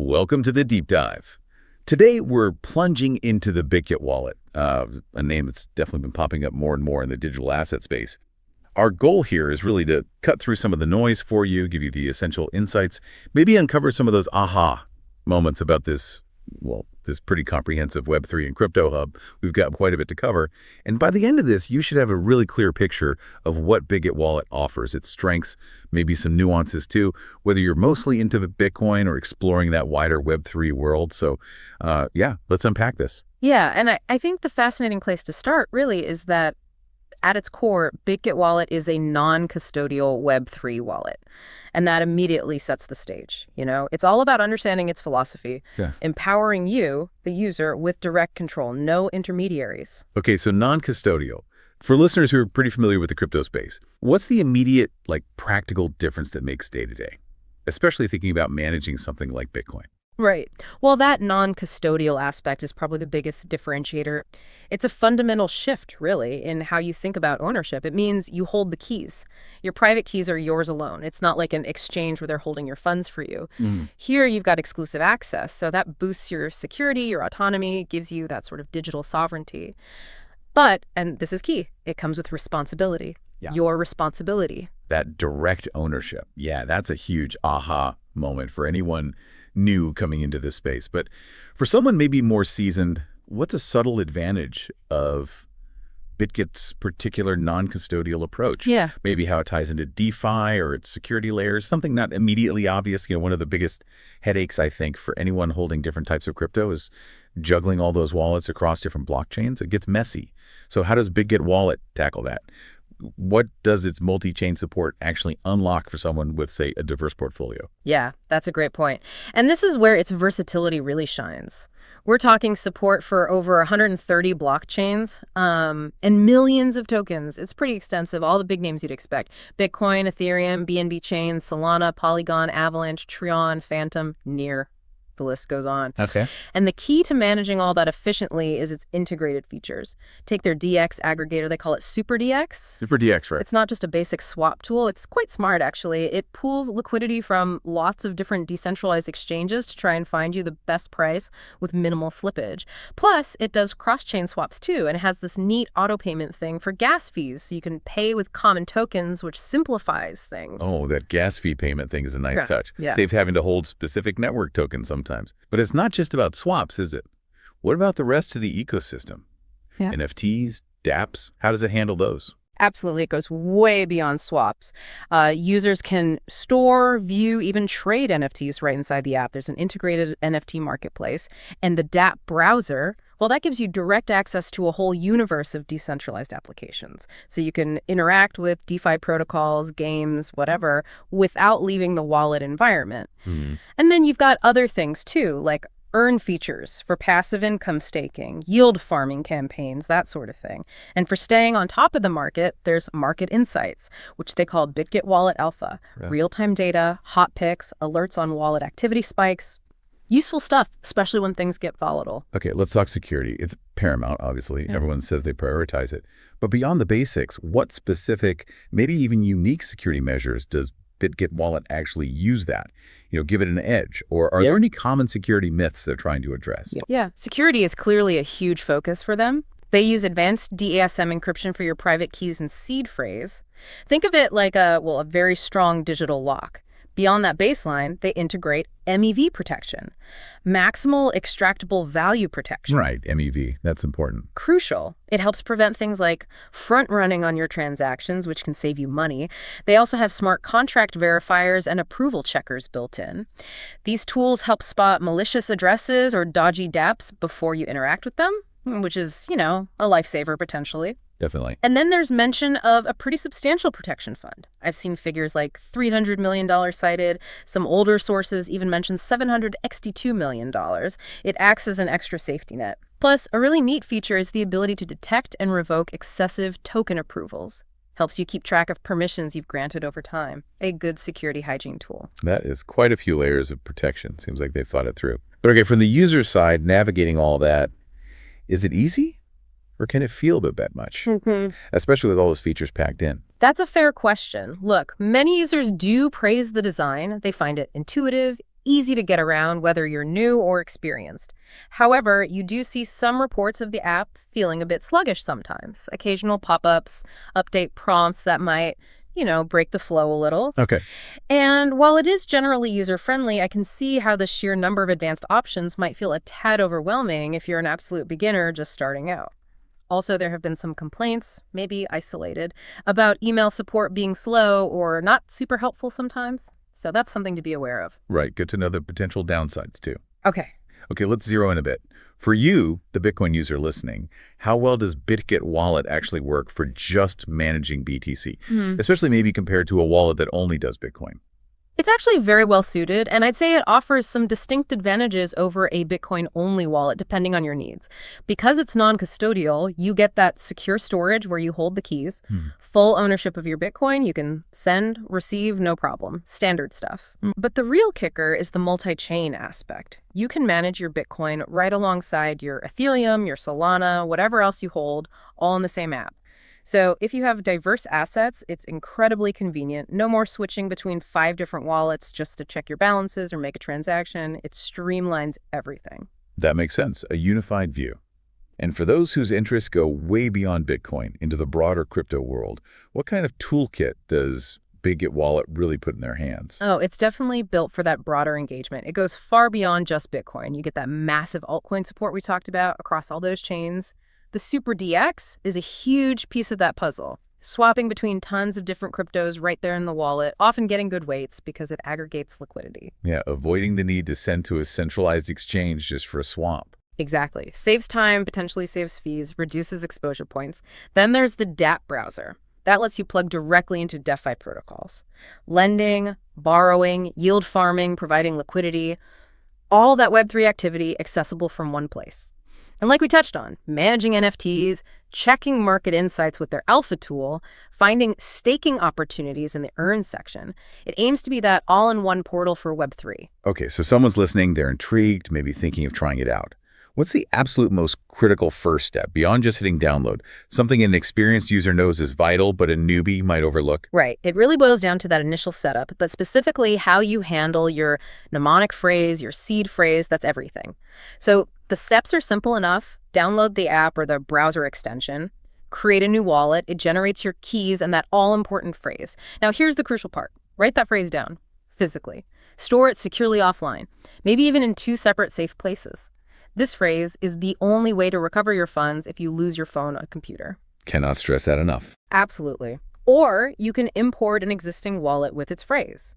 Welcome to the deep dive. Today, we're plunging into the Bitget Wallet, a name that's definitely been popping up more and more in the digital asset space. Our goal here is really to cut through some of the noise for you, give you the essential insights, maybe uncover some of those aha moments about this pretty comprehensive Web3 and crypto hub. We've got quite a bit to cover. And by the end of this, you should have a really clear picture of what Bitget Wallet offers, its strengths, maybe some nuances too, whether you're mostly into Bitcoin or exploring that wider Web3 world. So let's unpack this. Yeah, and I think the fascinating place to start really is that at its core, Bitget Wallet is a non-custodial Web3 wallet. And that immediately sets the stage. It's all about understanding its philosophy, empowering you, the user, with direct control, no intermediaries. Okay, so non-custodial. For listeners who are pretty familiar with the crypto space, what's the immediate, practical difference that makes day-to-day, especially thinking about managing something like Bitcoin? Right. Well, that non-custodial aspect is probably the biggest differentiator. It's a fundamental shift, really, in how you think about ownership. It means you hold the keys. Your private keys are yours alone. It's not like an exchange where they're holding your funds for you. Here, you've got exclusive access, so that boosts your security, your autonomy, gives you that sort of digital sovereignty. But, and this is key, it comes with responsibility. Your responsibility. That direct ownership. Yeah, that's a huge aha moment for anyone new coming into this space. But for someone maybe more seasoned, what's a subtle advantage of Bitget's particular non-custodial approach? Yeah. Maybe how it ties into DeFi or its security layers, something not immediately obvious. One of the biggest headaches, I think, for anyone holding different types of crypto is juggling all those wallets across different blockchains. It gets messy. So how does Bitget Wallet tackle that? What does its multi-chain support actually unlock for someone with, say, a diverse portfolio? Yeah, that's a great point. And this is where its versatility really shines. We're talking support for over 130 blockchains and millions of tokens. It's pretty extensive, all the big names you'd expect. Bitcoin, Ethereum, BNB Chain, Solana, Polygon, Avalanche, Trion, Phantom, Near. The list goes on. Okay. And the key to managing all that efficiently is its integrated features. Take their DX aggregator, they call it Super DX. Super DX, right. It's not just a basic swap tool. It's quite smart, actually. It pools liquidity from lots of different decentralized exchanges to try and find you the best price with minimal slippage. Plus, it does cross-chain swaps, too, and it has this neat auto-payment thing for gas fees, so you can pay with common tokens, which simplifies things. Oh, that gas fee payment thing is a nice touch. Yeah. Saves having to hold specific network tokens sometimes. But it's not just about swaps, is it? What about the rest of the ecosystem? Yeah. NFTs, dApps, how does it handle those? Absolutely. It goes way beyond swaps. Users can store, view, even trade NFTs right inside the app. There's an integrated NFT marketplace. And the dApp browser, well, that gives you direct access to a whole universe of decentralized applications. So you can interact with DeFi protocols, games, whatever, without leaving the wallet environment. And then you've got other things, too, like earn features for passive income staking, yield farming campaigns, that sort of thing. And for staying on top of the market, there's market insights, which they call Bitget Wallet Alpha. Right. Real-time data, hot picks, alerts on wallet activity spikes. Useful stuff, especially when things get volatile. Okay, let's talk security. It's paramount, obviously. Yeah. Everyone says they prioritize it. But beyond the basics, what specific, maybe even unique security measures does Bitget Wallet actually use that? Give it an edge? Or are there any common security myths they're trying to address? Yeah, security is clearly a huge focus for them. They use advanced DASM encryption for your private keys and seed phrase. Think of it like a very strong digital lock. Beyond that baseline, they integrate MEV protection, maximal extractable value protection. Right, MEV, that's important. Crucial. It helps prevent things like front running on your transactions, which can save you money. They also have smart contract verifiers and approval checkers built in. These tools help spot malicious addresses or dodgy dApps before you interact with them, which is, a lifesaver potentially. Definitely. And then there's mention of a pretty substantial protection fund. I've seen figures like $300 million cited. Some older sources even mention $762 million. It acts as an extra safety net. Plus, a really neat feature is the ability to detect and revoke excessive token approvals. Helps you keep track of permissions you've granted over time. A good security hygiene tool. That is quite a few layers of protection. Seems like they've thought it through. But okay, from the user side, navigating all that, is it easy? Or can it feel a bit much? Especially with all those features packed in. That's a fair question. Look, many users do praise the design. They find it intuitive, easy to get around whether you're new or experienced. However, you do see some reports of the app feeling a bit sluggish sometimes. Occasional pop-ups, update prompts that might, break the flow a little. Okay. And while it is generally user-friendly, I can see how the sheer number of advanced options might feel a tad overwhelming if you're an absolute beginner just starting out. Also, there have been some complaints, maybe isolated, about email support being slow or not super helpful sometimes. So that's something to be aware of. Right. Good to know the potential downsides, too. Okay. Okay, let's zero in a bit. For you, the Bitcoin user listening, how well does Bitget Wallet actually work for just managing BTC, especially maybe compared to a wallet that only does Bitcoin? It's actually very well suited, and I'd say it offers some distinct advantages over a Bitcoin-only wallet depending on your needs. Because it's non-custodial, you get that secure storage where you hold the keys, full ownership of your Bitcoin, you can send, receive, no problem, standard stuff. But the real kicker is the multi-chain aspect. You can manage your Bitcoin right alongside your Ethereum, your Solana, whatever else you hold, all in the same app. So if you have diverse assets, it's incredibly convenient. No more switching between 5 different wallets just to check your balances or make a transaction. It streamlines everything. That makes sense, a unified view. And for those whose interests go way beyond Bitcoin into the broader crypto world, what kind of toolkit does Bitget Wallet really put in their hands? Oh, it's definitely built for that broader engagement. It goes far beyond just Bitcoin. You get that massive altcoin support we talked about across all those chains. The Super DX is a huge piece of that puzzle, swapping between tons of different cryptos right there in the wallet, often getting good weights because it aggregates liquidity. Yeah, avoiding the need to send to a centralized exchange just for a swap. Exactly. Saves time, potentially saves fees, reduces exposure points. Then there's the dApp browser. That lets you plug directly into DeFi protocols. Lending, borrowing, yield farming, providing liquidity, all that Web3 activity accessible from one place. And like we touched on, managing NFTs, checking market insights with their alpha tool, finding staking opportunities in the earn section. It aims to be that all-in-one portal for Web3. Okay, so someone's listening, they're intrigued, maybe thinking of trying it out. What's the absolute most critical first step beyond just hitting download? Something an experienced user knows is vital, but a newbie might overlook? Right. It really boils down to that initial setup, but specifically how you handle your mnemonic phrase, your seed phrase, that's everything. So the steps are simple enough. Download the app or the browser extension, create a new wallet, it generates your keys and that all-important phrase. Now here's the crucial part. Write that phrase down, physically. Store it securely offline, maybe even in 2 separate safe places. This phrase is the only way to recover your funds if you lose your phone or computer. Cannot stress that enough. Absolutely. Or you can import an existing wallet with its phrase.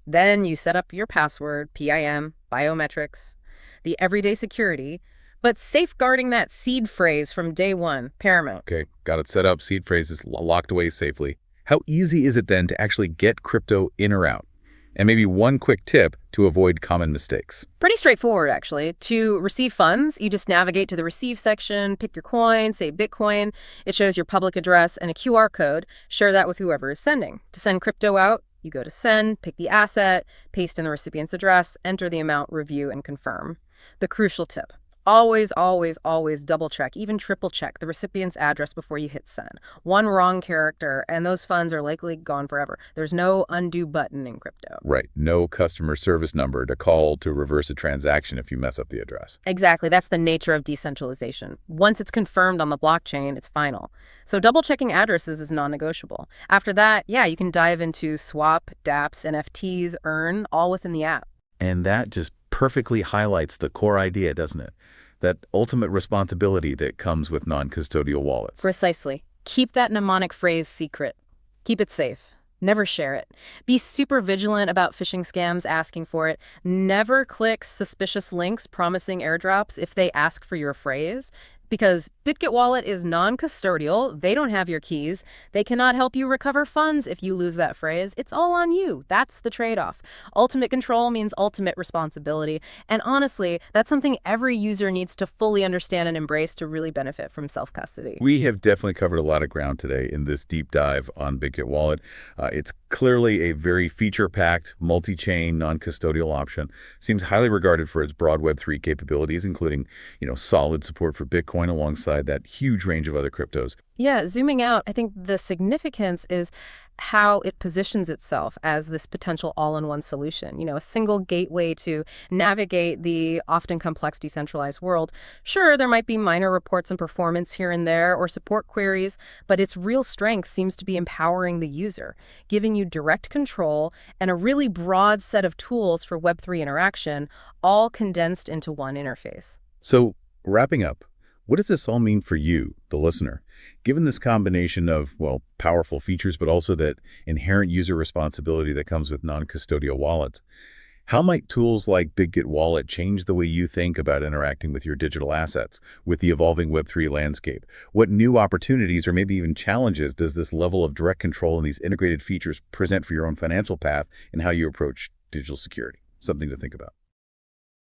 Then you set up your password, PIM, biometrics, the everyday security, but safeguarding that seed phrase from day one, paramount. Okay, got it set up, seed phrases locked away safely. How easy is it then to actually get crypto in or out? And maybe one quick tip to avoid common mistakes. Pretty straightforward, actually. To receive funds, you just navigate to the receive section, pick your coin, say Bitcoin. It shows your public address and a QR code. Share that with whoever is sending. To send crypto out, you go to send, pick the asset, paste in the recipient's address, enter the amount, review, and confirm. The crucial tip. Always, always, always double check, even triple check the recipient's address before you hit send. One wrong character and those funds are likely gone forever. There's no undo button in crypto. Right. No customer service number to call to reverse a transaction if you mess up the address. Exactly. That's the nature of decentralization. Once it's confirmed on the blockchain, it's final. So double checking addresses is non-negotiable. After that, yeah, you can dive into swap, dApps, NFTs, earn, all within the app. And that just perfectly highlights the core idea, doesn't it? That ultimate responsibility that comes with non-custodial wallets. Precisely. Keep that mnemonic phrase secret. Keep it safe. Never share it. Be super vigilant about phishing scams asking for it. Never click suspicious links promising airdrops if they ask for your phrase. Because Bitget Wallet is non-custodial, they don't have your keys. They cannot help you recover funds if you lose that phrase. It's all on you. That's the trade-off. Ultimate control means ultimate responsibility. And honestly, that's something every user needs to fully understand and embrace to really benefit from self-custody. We have definitely covered a lot of ground today in this deep dive on Bitget Wallet. It's clearly a very feature-packed, multi-chain, non-custodial option. Seems highly regarded for its broad Web3 capabilities, including, solid support for Bitcoin, Bitcoin alongside that huge range of other cryptos? Yeah, zooming out, I think the significance is how it positions itself as this potential all-in-one solution, a single gateway to navigate the often complex decentralized world. Sure, there might be minor reports on performance here and there or support queries, but its real strength seems to be empowering the user, giving you direct control and a really broad set of tools for Web3 interaction, all condensed into one interface. So, wrapping up, what does this all mean for you, the listener? Given this combination of, well, powerful features, but also that inherent user responsibility that comes with non-custodial wallets, how might tools like Bitget Wallet change the way you think about interacting with your digital assets with the evolving Web3 landscape? What new opportunities or maybe even challenges does this level of direct control and these integrated features present for your own financial path and how you approach digital security? Something to think about.